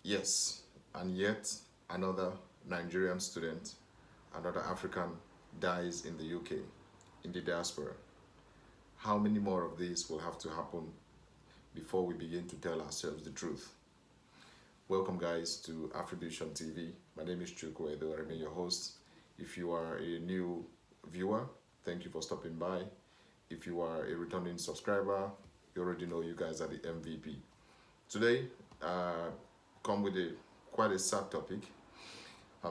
Yes, and yet another Nigerian student, another African dies in the UK, in the diaspora. How many more of these will have to happen before we begin to tell ourselves the truth? Welcome, guys, to Afrodution TV. My name is Chuku Edo. I remain your host. If you are a new viewer, thank you for stopping by. If you are a returning subscriber, you already know you guys are the MVP. Today, come with a quite a sad topic.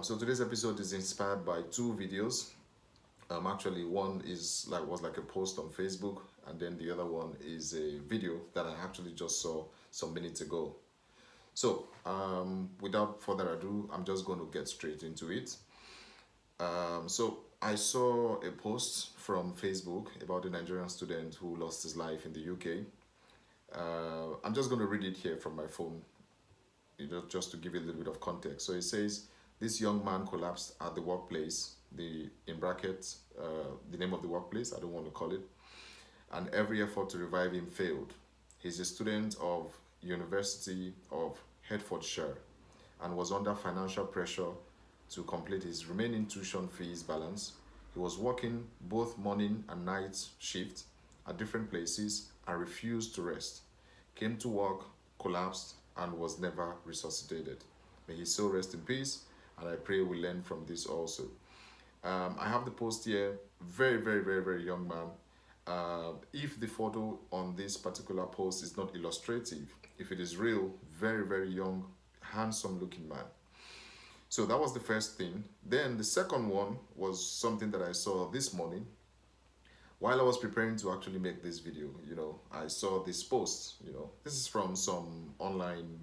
So today's episode is inspired by two videos. Actually, one was like a post on Facebook, and then the other one is a video that I actually just saw some minutes ago. So, without further ado, I'm just going to get straight into it. So I saw a post from Facebook about a Nigerian student who lost his life in the UK. I'm just going to read it here from my phone, just to give you a little bit of context. So it says, this young man collapsed at the workplace, in brackets, the name of the workplace, I don't want to call it, and every effort to revive him failed. He's a student of University of Hertfordshire and was under financial pressure to complete his remaining tuition fees balance. He was working both morning and night shift at different places and refused to rest. Came to work, collapsed, and was never resuscitated. May his soul rest in peace, and I pray we learn from this also. I have the post here. Very, very, very, very young man. If the photo on this particular post is not illustrative, if it is real, very, very young, handsome looking man. So that was the first thing. Then the second one was something that I saw this morning. While I was preparing to actually make this video, I saw this post, this is from some online,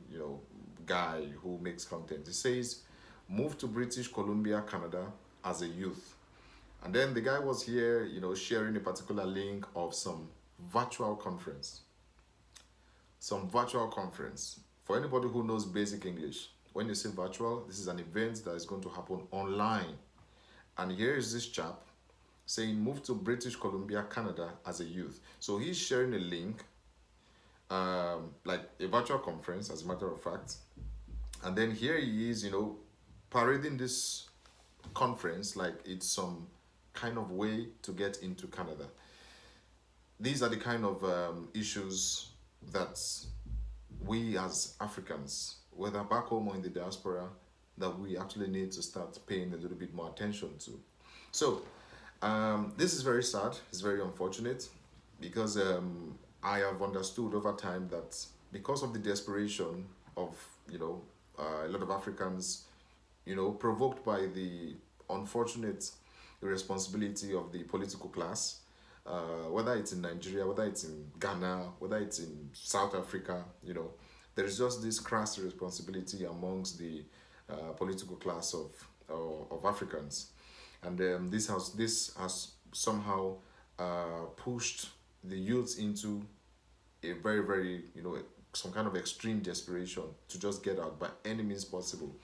guy who makes content. It says, moved to British Columbia, Canada as a youth. And then the guy was here, sharing a particular link of some virtual conference. Some virtual conference. For anybody who knows basic English, when you say virtual, this is an event that is going to happen online. And here is this chap saying, moved to British Columbia, Canada as a youth. So he's sharing a link, like a virtual conference, as a matter of fact. And then here he is, parading this conference like it's some kind of way to get into Canada. These are the kind of issues that we as Africans, whether back home or in the diaspora, that we actually need to start paying a little bit more attention to. So this is very sad, it's very unfortunate, because I have understood over time that because of the desperation of, a lot of Africans, provoked by the unfortunate irresponsibility of the political class, whether it's in Nigeria, whether it's in Ghana, whether it's in South Africa, there is just this crass responsibility amongst the political class of Africans. And this has somehow pushed the youth into a very, very, some kind of extreme desperation to just get out by any means possible.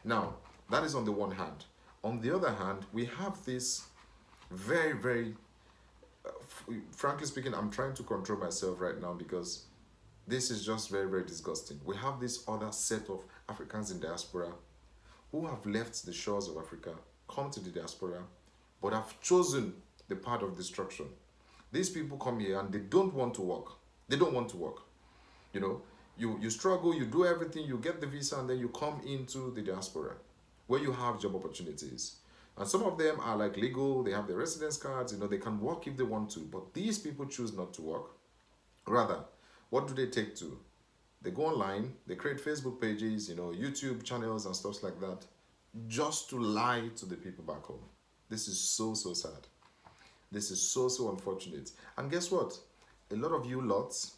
Now, that is on the one hand. On the other hand, we have this very, very, frankly speaking, I'm trying to control myself right now because this is just very, very disgusting. We have this other set of Africans in diaspora who have left the shores of Africa, come to the diaspora, but have chosen the path of destruction. These people come here and they don't want to work. They don't want to work. You struggle, you do everything, you get the visa, and then you come into the diaspora where you have job opportunities. And some of them are like legal, they have their residence cards, they can work if they want to, but these people choose not to work. Rather, what do they take to? They go online, they create Facebook pages, YouTube channels and stuff like that, just to lie to the people back home. This is so, so sad. This is so, so unfortunate. And guess what? A lot of you lots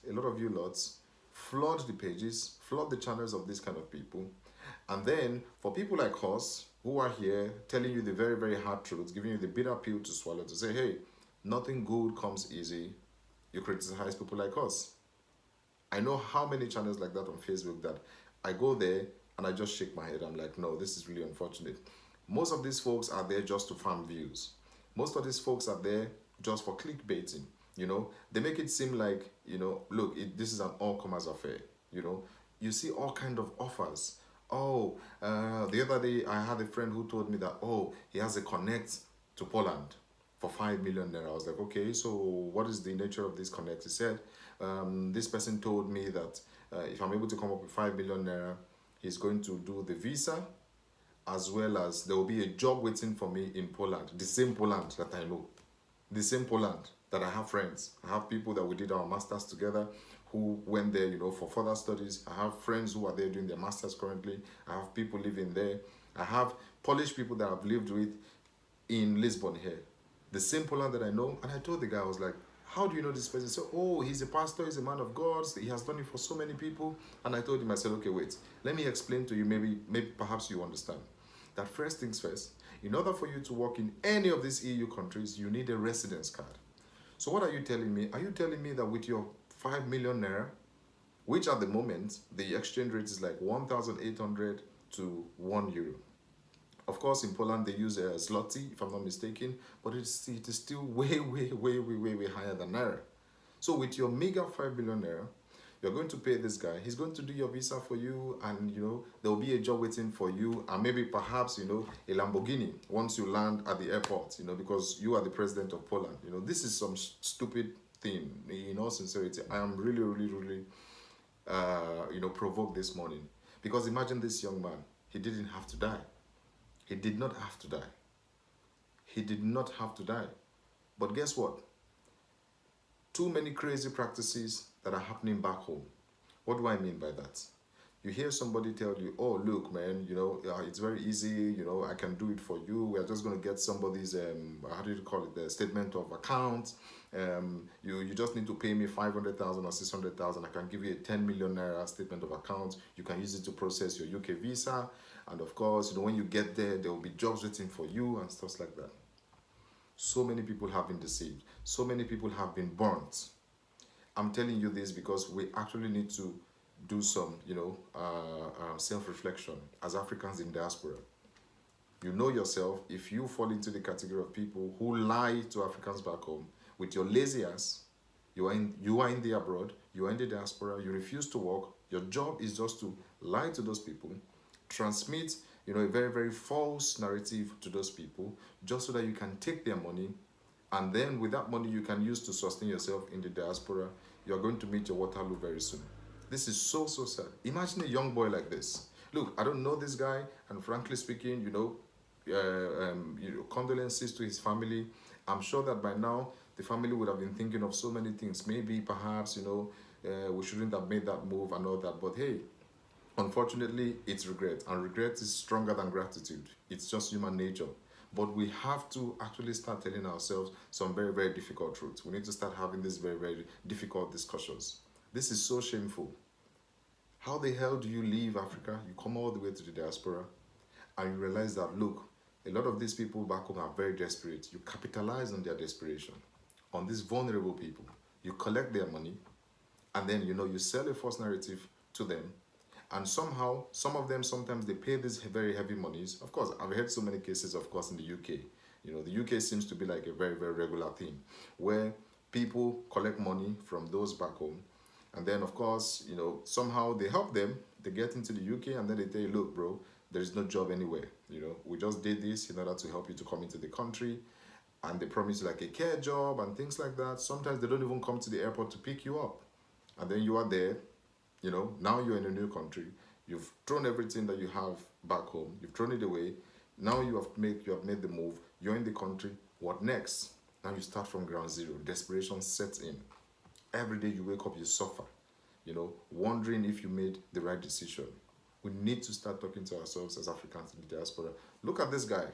flood the pages, flood the channels of these kind of people. And then for people like us who are here telling you the very, very hard truths, giving you the bitter pill to swallow, to say, hey, nothing good comes easy, you criticize people like us. I know how many channels like that on Facebook that I go there and I just shake my head. I'm like, no, this is really unfortunate. Most of these folks are there just to farm views. Most of these folks are there just for clickbaiting. They make it seem like, look, this is an all-comers affair. You see all kind of offers Oh, the other day I had a friend who told me that, oh, he has a connect to Poland for 5 million naira. I was like, okay, so what is the nature of this connect? He said, this person told me that if I'm able to come up with 5 million naira, he's going to do the visa, as well as there will be a job waiting for me in Poland, the same Poland that I know, the same Poland that I have friends. I have people that we did our masters together who went there, for further studies. I have friends who are there doing their masters currently. I have people living there. I have Polish people that I've lived with in Lisbon here. The same Poland that I know. And I told the guy, I was like, how do you know this person? So, oh, he's a pastor, he's a man of God, he has done it for so many people. And I told him, I said, okay, wait, let me explain to you, maybe perhaps you understand. That first things first, in order for you to work in any of these EU countries, you need a residence card. So what are you telling me? Are you telling me that with your 5 million naira, which at the moment, the exchange rate is like 1,800 to 1 euro. Of course, in Poland, they use a zloty, if I'm not mistaken, but it is still way, way, way, way, way, way higher than naira. So with your meager 5 million naira, you're going to pay this guy. He's going to do your visa for you, and there will be a job waiting for you, and maybe perhaps a Lamborghini once you land at the airport. Because you are the president of Poland. This is some stupid thing. In all sincerity, I am really, really, really, provoked this morning, because imagine this young man. He didn't have to die. He did not have to die. He did not have to die. But guess what? Too many crazy practices that are happening back home. What do I mean by that? You hear somebody tell you, oh, look, man, it's very easy, I can do it for you. We're just going to get somebody's, how do you call it, the statement of account. You just need to pay me 500,000 or 600,000. I can give you a 10 million naira statement of account. You can use it to process your UK visa. And of course, when you get there, there will be jobs waiting for you and stuff like that. So many people have been deceived. So many people have been burnt. I'm telling you this because we actually need to do some, self-reflection as Africans in diaspora. You know yourself, if you fall into the category of people who lie to Africans back home with your lazy ass, you are in the abroad, you are in the diaspora, you refuse to work, your job is just to lie to those people, transmit, a very, very false narrative to those people, just so that you can take their money, and then with that money you can use to sustain yourself in the diaspora. You're going to meet your Waterloo very soon. This is so, so sad. Imagine a young boy like this. Look, I don't know this guy, and frankly speaking, condolences to his family. I'm sure that by now the family would have been thinking of so many things. Maybe, perhaps, we shouldn't have made that move and all that. But hey, unfortunately, it's regret, and regret is stronger than gratitude. It's just human nature. But we have to actually start telling ourselves some very, very difficult truths. We need to start having these very, very difficult discussions. This is so shameful. How the hell do you leave Africa? You come all the way to the diaspora, and you realize that, look, a lot of these people back home are very desperate. You capitalize on their desperation, on these vulnerable people. You collect their money, and then, you sell a false narrative to them. And somehow, some of them, sometimes they pay these very heavy monies. Of course, I've heard so many cases, of course, in the UK. The UK seems to be like a very, very regular thing, where people collect money from those back home. And then, of course, somehow they help them. They get into the UK, and then they tell you, look, bro, there is no job anywhere. We just did this in order to help you to come into the country. And they promise you like a care job and things like that. Sometimes they don't even come to the airport to pick you up. And then you are there. Now you're in a new country. You've thrown everything that you have back home. You've thrown it away. Now you have made the move. You're in the country. What next? Now you start from ground zero. Desperation sets in. Every day you wake up, you suffer. Wondering if you made the right decision. We need to start talking to ourselves as Africans in the diaspora. Look at this guy.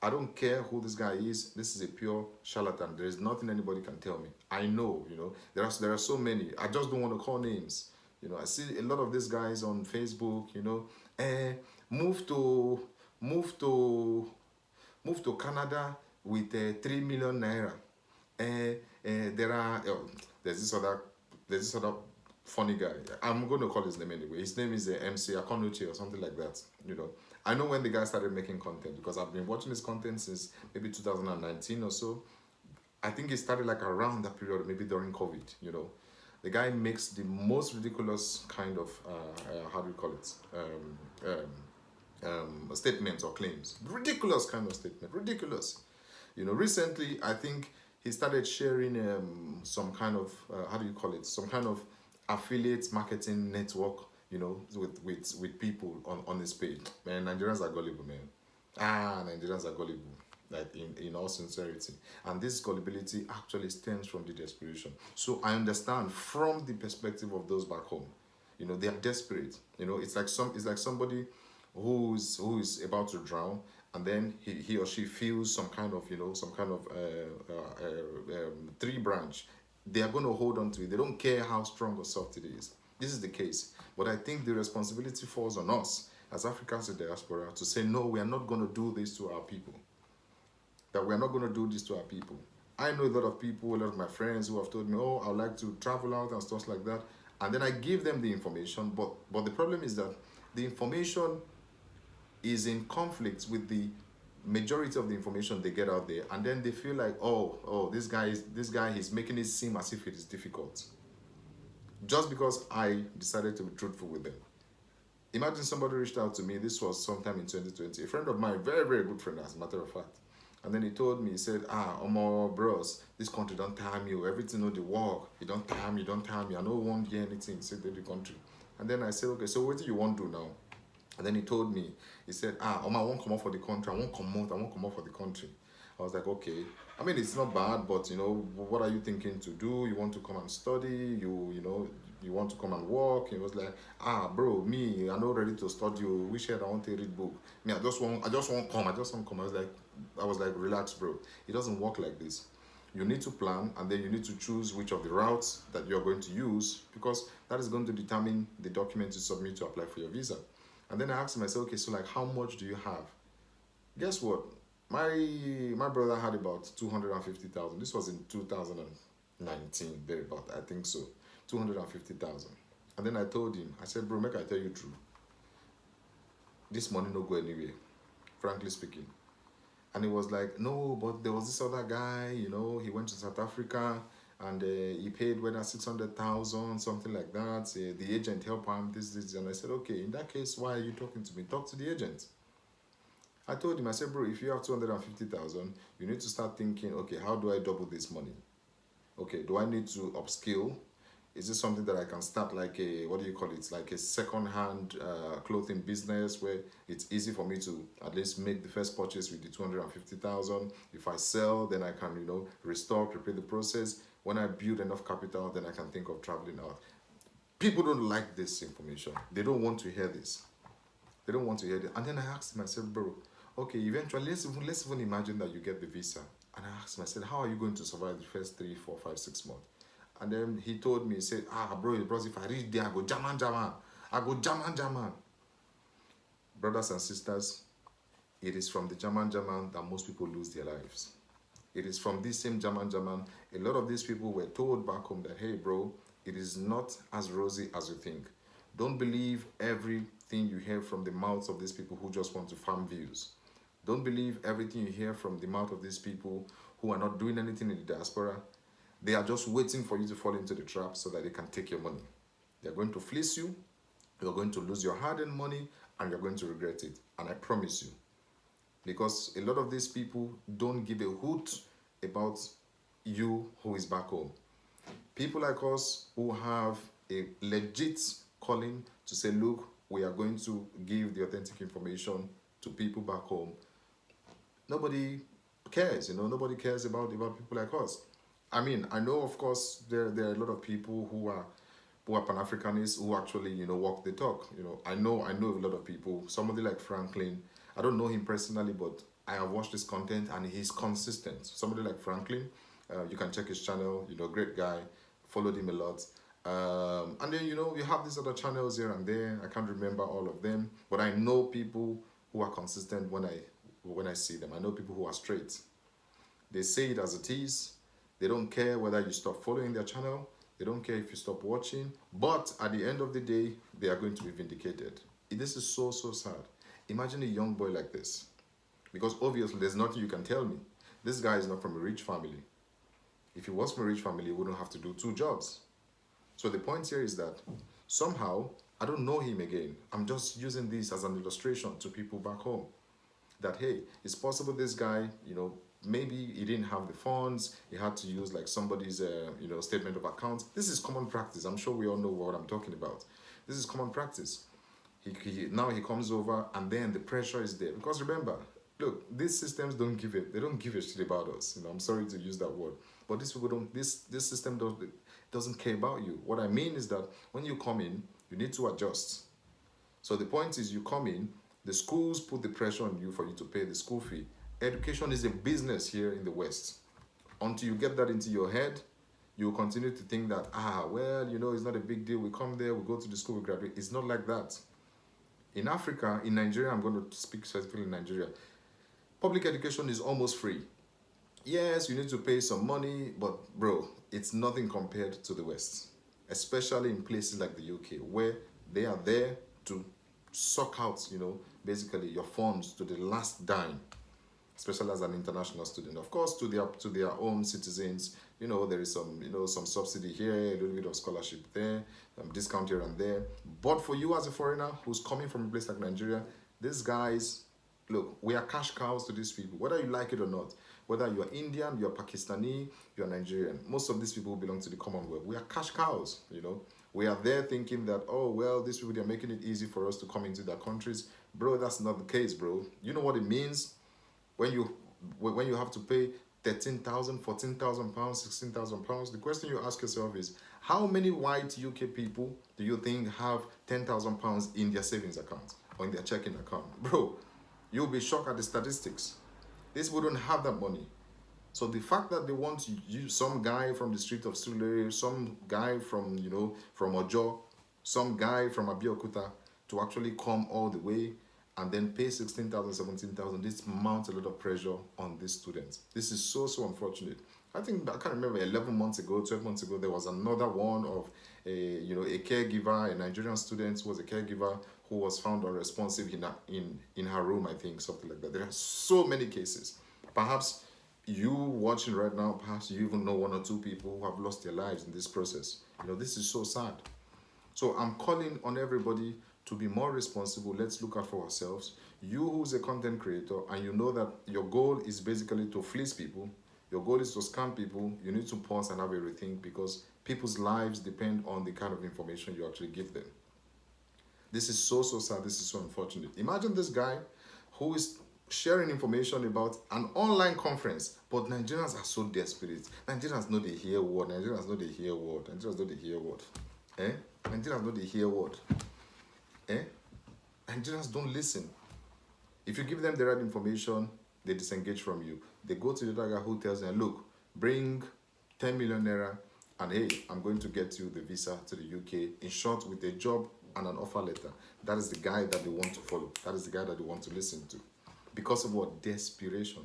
I don't care who this guy is. This is a pure charlatan. There is nothing anybody can tell me. I know, there are so many. I just don't want to call names. I see a lot of these guys on Facebook, move to Canada with 3 million naira. There's this other funny guy. I'm going to call his name anyway. His name is MC Akonuche or something like that. I know when the guy started making content, because I've been watching his content since maybe 2019 or so. I think he started like around that period, maybe during COVID, The guy makes the most ridiculous kind of how do you call it? Statements or claims. Ridiculous kind of statement. Ridiculous. You know, recently I think he started sharing some kind of how do you call it? Some kind of affiliate marketing network. You know, with people on his page. Man, Nigerians are gullible, man. Nigerians are gullible. Like in all sincerity, and this gullibility actually stems from the desperation. So I understand from the perspective of those back home. You know, they are desperate. You know, it's like somebody who is about to drown, and then he or she feels some kind of, you know, some kind of tree branch. They are going to hold on to it. They don't care how strong or soft it is. This is the case. But I think the responsibility falls on us as Africans in diaspora to say, no, we are not going to do this to our people. That we are not going to do this to our people. I know a lot of people, a lot of my friends who have told me, oh, I would like to travel out and stuff like that. And then I give them the information. But the problem is that the information is in conflict with the majority of the information they get out there, and then they feel like, this guy is making it seem as if it is difficult just because I decided to be truthful with them. Imagine somebody reached out to me. This was sometime in 2020. A friend of mine, very very good friend as a matter of fact, and then he told me, he said, Omo bros, this country don't time you, everything know the work, you don't time me, I no want hear anything say the country. And then I said, okay, so what do you want to do now? And then he told me, he said, I won't come out for the country. I won't come out for the country. I was like, okay. I mean, it's not bad, but, you know, what are you thinking to do? You want to come and study? You want to come and work? He was like, bro, me, I'm not ready to study. Which head I want to read book. Me, I just want come. I was like, relax, bro. It doesn't work like this. You need to plan, and then you need to choose which of the routes that you're going to use, because that is going to determine the document you submit to apply for your visa. And then I asked him, I said, okay, so like, how much do you have? Guess what? My brother had about 250,000. This was in 2019, very about, I think so, 250,000. And then I told him, I said, bro, make I tell you true. This money no go anywhere, frankly speaking. And he was like, no, but there was this other guy, you know, he went to South Africa, and he paid whether 600,000, something like that. The agent helped him, this. And I said, okay, in that case, why are you talking to me? Talk to the agent. I told him, I said, bro, if you have 250,000, you need to start thinking, okay, how do I double this money? Okay, do I need to upskill? Is this something that I can start like a, what do you call it? Like a second-hand clothing business where it's easy for me to at least make the first purchase with the 250,000. If I sell, then I can, you know, restock, repeat the process. When I build enough capital, then I can think of traveling out. People don't like this information. They don't want to hear this. They don't want to hear this. And then I asked myself, bro, okay, eventually, let's even imagine that you get the visa. And I asked myself, how are you going to survive the first 3, 4, 5, 6 months? And then he told me, he said, bro, if I reach there, I go German. I go German. Brothers and sisters, it is from the German that most people lose their lives. It is from this same German. A lot of these people were told back home that, hey, bro, it is not as rosy as you think. Don't believe everything you hear from the mouths of these people who just want to farm views. Don't believe everything you hear from the mouth of these people who are not doing anything in the diaspora. They are just waiting for you to fall into the trap so that they can take your money. They're going to fleece you, you're going to lose your hard-earned money, and you're going to regret it. And I promise you. Because a lot of these people don't give a hoot about you who is back home. People like us who have a legit calling to say, look, we are going to give the authentic information to people back home. Nobody cares, nobody cares about people like us. I mean, I know, of course, there are a lot of people who are Pan-Africanists who actually, walk the talk. I know a lot of people. Somebody like Franklin, I don't know him personally, but I have watched his content and he's consistent. Somebody like Franklin, you can check his channel, great guy, followed him a lot. And then, you have these other channels here and there. I can't remember all of them, but I know people who are consistent when I see them. I know people who are straight. They say it as it is. They don't care whether you stop following their channel. They don't care if you stop watching. But at the end of the day, they are going to be vindicated. This is so, so sad. Imagine a young boy like this. Because obviously, there's nothing you can tell me. This guy is not from a rich family. If he was from a rich family, he wouldn't have to do 2 jobs. So the point here is that somehow I don't know him again. I'm just using this as an illustration to people back home that hey, it's possible this guy, maybe he didn't have the funds, he had to use like somebody's statement of account. This is common practice. I'm sure we all know what I'm talking about. This is common practice. Now he comes over and then the pressure is there because remember, look, these systems don't give it. They don't give a shit about us. I'm sorry to use that word, but these people don't. This system doesn't care about you. What I mean is that when you come in, you need to adjust. So the point is, you come in, the schools put the pressure on you for you to pay the school fee. Education is a business here in the West. Until you get that into your head, you will continue to think that, well, it's not a big deal. We come there, we go to the school, we graduate. It's not like that. In Africa, in Nigeria, I'm going to speak specifically in Nigeria, public education is almost free. Yes, you need to pay some money, but bro, it's nothing compared to the West, especially in places like the UK, where they are there to suck out, basically your funds to the last dime, especially as an international student. Of course, to their own citizens, there is some subsidy here, a little bit of scholarship there, discount here and there. But for you as a foreigner who's coming from a place like Nigeria, these guys, look, we are cash cows to these people, whether you like it or not. Whether you're Indian, you're Pakistani, you're Nigerian. Most of these people belong to the Commonwealth. We are cash cows, We are there thinking that, oh, well, these people, they're making it easy for us to come into their countries. Bro, that's not the case, bro. You know what it means when you have to pay 13,000, 14,000 pounds, 16,000 pounds? The question you ask yourself is, how many white UK people do you think have 10,000 pounds in their savings account or in their checking account? Bro, you'll be shocked at the statistics. These people don't have that money. So the fact that they want to use some guy from the street of Surulere, some guy from, from Ojo, some guy from Abeokuta to actually come all the way and then pay 16,000, 17,000, this mounts a lot of pressure on these students. This is so, so unfortunate. I can't remember, 11 months ago, 12 months ago, there was another one of a caregiver, a Nigerian student who was a caregiver who was found unresponsive in her room, I think, something like that. There are so many cases. Perhaps you watching right now, perhaps you even know one or two people who have lost their lives in this process. This is so sad. So I'm calling on everybody to be more responsible. Let's look out for ourselves. You who's a content creator and you know that your goal is basically to fleece people, your goal is to scam people, you need to pause and have a rethink because people's lives depend on the kind of information you actually give them. This is so, so sad. This is so unfortunate. Imagine this guy who is sharing information about an online conference, but Nigerians are so desperate. Nigerians know they hear word. Nigerians know they hear word. Nigerians know they hear word. Nigerians know they hear word. Nigerians don't listen. If you give them the right information, they disengage from you. They go to the other guy who tells them, look, bring 10 million naira and hey, I'm going to get you the visa to the UK. In short, with a job and an offer letter. That is the guy that they want to follow. That is the guy that they want to listen to. Because of what? Desperation.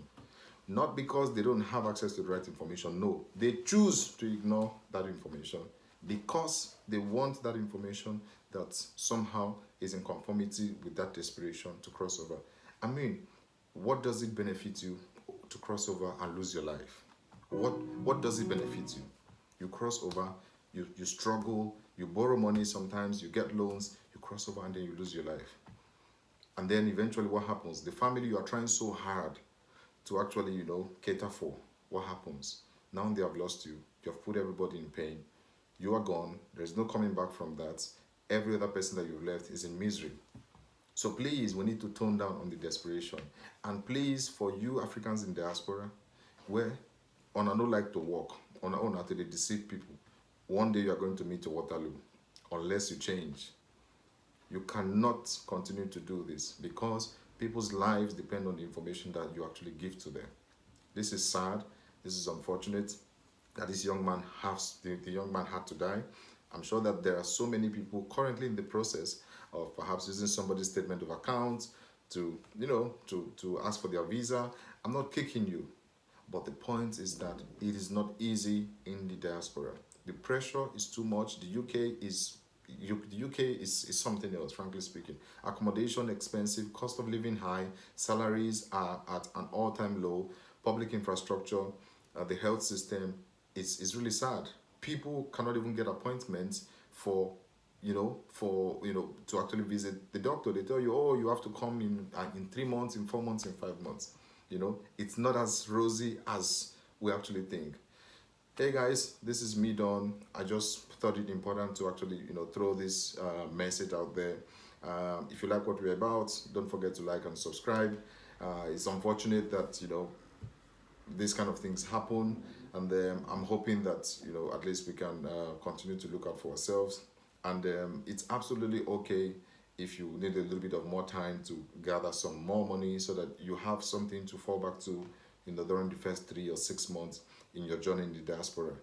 Not because they don't have access to the right information. No, they choose to ignore that information because they want that information that somehow is in conformity with that desperation to cross over. I mean, what does it benefit you to cross over and lose your life? What does it benefit you? You cross over, you struggle, you borrow money sometimes, you get loans, you cross over and then you lose your life. And then eventually what happens? The family you are trying so hard to actually, cater for, what happens? Now they have lost you. You have put everybody in pain. You are gone. There's no coming back from that. Every other person that you've left is in misery. So please, we need to tone down on the desperation. And please, for you Africans in diaspora, where on a no like to walk, on a own to they deceive people, one day you are going to meet your Waterloo, unless you change. You cannot continue to do this because people's lives depend on the information that you actually give to them. This is sad. This is unfortunate that this young man the young man had to die. I'm sure that there are so many people currently in the process of perhaps using somebody's statement of account to ask for their visa. I'm not kicking you, but the point is that it is not easy in the diaspora. The pressure is too much. The UK is something else, frankly speaking. Accommodation expensive, cost of living high, salaries are at an all-time low, public infrastructure, the health system is really sad. people cannot even get appointments for to actually visit the doctor. They tell you, oh, you have to come in 3 months, in 4 months, in 5 months. It's not as rosy as we actually think. Hey guys, this is me, Don. I just thought it important to actually throw this message out there. If you like what we're about, don't forget to like and subscribe. It's unfortunate that these kind of things happen, and I'm hoping that at least we can continue to look out for ourselves. And it's absolutely okay if you need a little bit of more time to gather some more money so that you have something to fall back to during the first 3 or 6 months in your journey in the diaspora.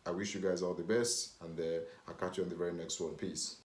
I wish you guys all the best, and I'll catch you on the very next one. Peace.